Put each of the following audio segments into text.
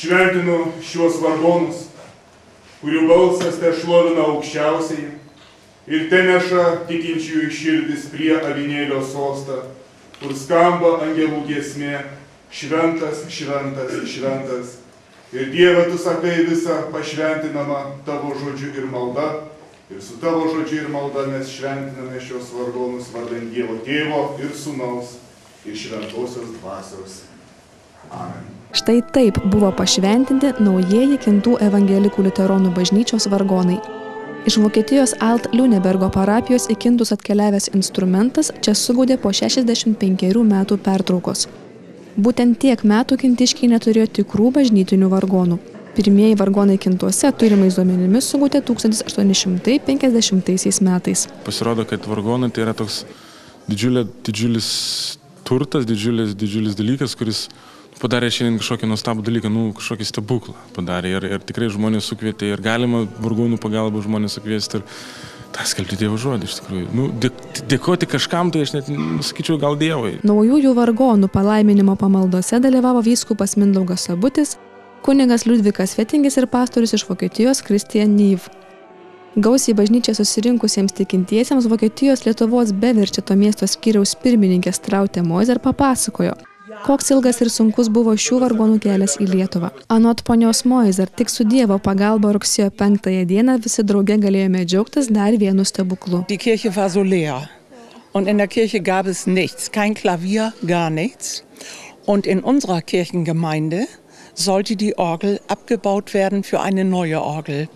Šventinu šiuos vargonus, kurių balsas te šlovina aukščiausiai ir te neša tikinčiųjų širdis prie avinėlio sostą, kur skamba angelų giesmė, šventas, šventas, šventas. Ir Dieve, tu sakai visą pašventinamą tavo žodžiu ir malda, ir su tavo žodžiu ir malda mes šventiname šios vargonus vardan Dievo Tėvo ir Sūnaus ir Šventosios Dvasios. Amen. Štai taip buvo pašventinti naujieji Kintų evangelikų liuteronų bažnyčios vargonai. Iš Vokietijos Alt-Lünebergo parapijos į Kintus atkeliavęs instrumentas čia sugaudė po 65 metų pertraukos. Būtent tiek metų kintiškiai neturėjo tikrų bažnytinių vargonų. Pirmieji vargonai Kintuose turimais duomenimis sugaudė 1850 metais. Pasirodo, kad vargonai tai yra toks didžiulis turtas, didžiulis dalykas, kuris padarė šiandien kažkokį nuostabų dalyką, kažkokį stebuklą padarė ir tikrai žmonės sukvietė ir galima vargonų pagalbą žmonės sukviesti ir tą skelbti Dievo žodį iš tikrųjų. Dėkoti kažkam, tai aš net sakyčiau gal Dievui. Naujųjų vargonų palaiminimo pamaldose dalyvavo vyskupas Mindaugas Sabutis, kunigas Liudvikas Fetingis ir pastorius iš Vokietijos Christian Nyv. Gausiai bažnyčią susirinkusiems tikintiesiems Vokietijos Lietuvos Beverčeto miesto skyriaus pirmininkė Strautė Moiser papasakojo, koks ilgas ir sunkus buvo šių vargonų kelias į Lietuvą. Anot ponios Moiser, tik su Dievo pagalba rugsėjo 5 dieną visi drauge galėjome džiaugtis dar vienu stebuklu. Die Kirche war so leer und in der Kirche gab es nichts, kein Klavier, gar nichts. Und in unserer Kirchengemeinde sollte die Orgel abgebaut werden für eine neue Orgel.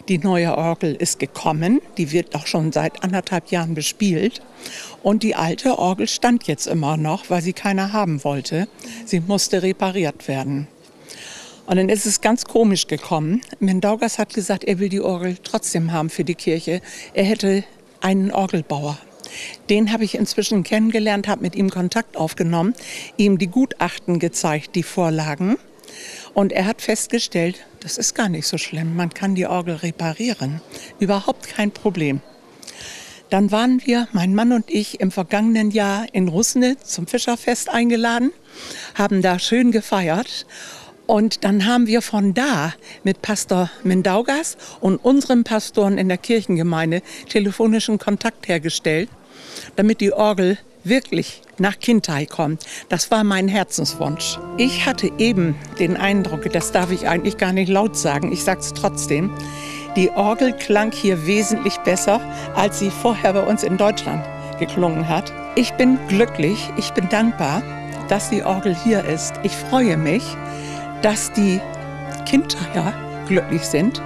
Die neue Orgel ist gekommen, die wird auch schon seit 1,5 Jahren bespielt. Und die alte Orgel stand jetzt immer noch, weil sie keiner haben wollte. Sie musste repariert werden. Und dann ist es ganz komisch gekommen. Mindaugas hat gesagt, er will die Orgel trotzdem haben für die Kirche. Er hätte einen Orgelbauer. Den habe ich inzwischen kennengelernt, habe mit ihm Kontakt aufgenommen, ihm die Gutachten gezeigt, die Vorlagen. Und er hat festgestellt, das ist gar nicht so schlimm, man kann die Orgel reparieren. Überhaupt kein Problem. Dann waren wir, mein Mann und ich, im vergangenen Jahr in Rusne zum Fischerfest eingeladen, haben da schön gefeiert. Und dann haben wir von da mit Pastor Mindaugas und unseren Pastoren in der Kirchengemeinde telefonischen Kontakt hergestellt, damit die Orgel wirklich nach Kintai kommt. Das war mein Herzenswunsch. Ich hatte eben den Eindruck, das darf ich eigentlich gar nicht laut sagen, ich sage es trotzdem, die Orgel klang hier wesentlich besser, als sie vorher bei uns in Deutschland geklungen hat. Ich bin glücklich, ich bin dankbar, dass die Orgel hier ist. Ich freue mich, dass die Kindtaier glücklich sind,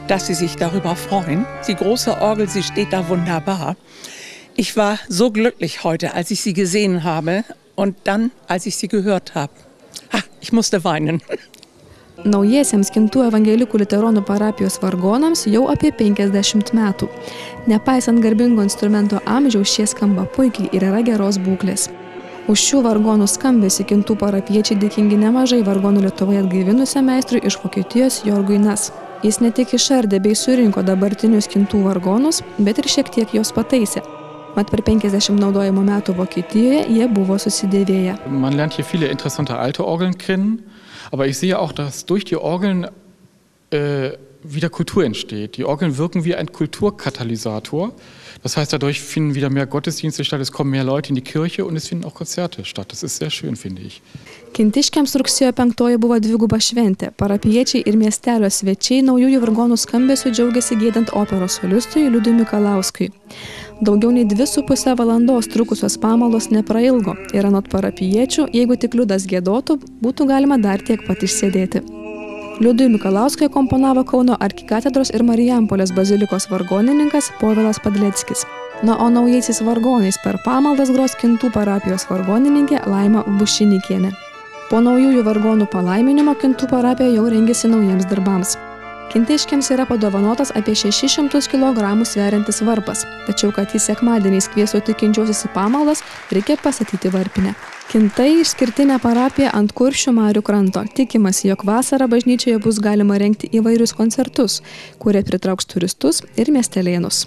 dass sie sich darüber freuen. Die große Orgel, sie steht da wunderbar. Ich war so glücklich heute, als ich sie gesehen habe und dann, als ich sie gehört habe. Ich musste weinen. Naujiesiems Kintų evangelikų liuteronų parapijos vargonams jau apie 50 metų. Nepaisant garbingo instrumento amžiaus, šie skamba puikiai ir yra geros būklės. Už šių vargonų skambesį Kintų parapiečiai dėkingi nemažai vargonų Lietuvoje atgaivinusiam meistrui iš Vokietijos Jorgui Nas. Jis ne tik išardė bei surinko dabartinius Kintų vargonus, bet ir šiek tiek jos pataisė. Mat per 50 naudojimo metų Vokietijoje jie buvo susidėvėję. Man lernt hier viele interessante alte Orgeln kennen, aber ich sehe auch, dass durch die Orgeln wieder Kultur entsteht. Die Orgeln wirken wie ein Kulturkatalysator. Das heißt, dadurch finden wieder mehr Gottesdienste statt, es kommen mehr Leute in die Kirche und es finden auch Konzerte statt. Das ist sehr schön, finde ich. Kintiškiams rugsėjo 5 buvo dviguba šventė. Parapiečiai ir miestelio svečiai naujųjų vargonų skambesiu džiaugiasi giedant operos solistui Liudui Mikalauskui. Daugiau nei 2,5 valandos trukusios pamaldos neprailgo ir anot parapiečių, jeigu tik Liudas giedotų, būtų galima dar tiek pat išsėdėti. Liudui Mikalauskui komponavo Kauno arkikatedros ir Marijampolės bazilikos vargonininkas Povilas Padleckis. O naujaisiais vargonais per pamaldas gros Kintų parapijos vargonininkė Laima Bušinikienė. Po naujųjų vargonų palaiminimo Kintų parapija jau rengėsi naujiems darbams. Kintiškiams yra padovanotas apie 600 kg sveriantis varpas, tačiau kad į sekmadieniais kviestų tikinčiuosius į pamaldas, reikia pastatyti varpinę. Kintai išskirtinė parapija ant Kuršių marių kranto. Tikimasi, jog vasarą bažnyčioje bus galima rengti įvairius koncertus, kurie pritrauks turistus ir miestelėnus.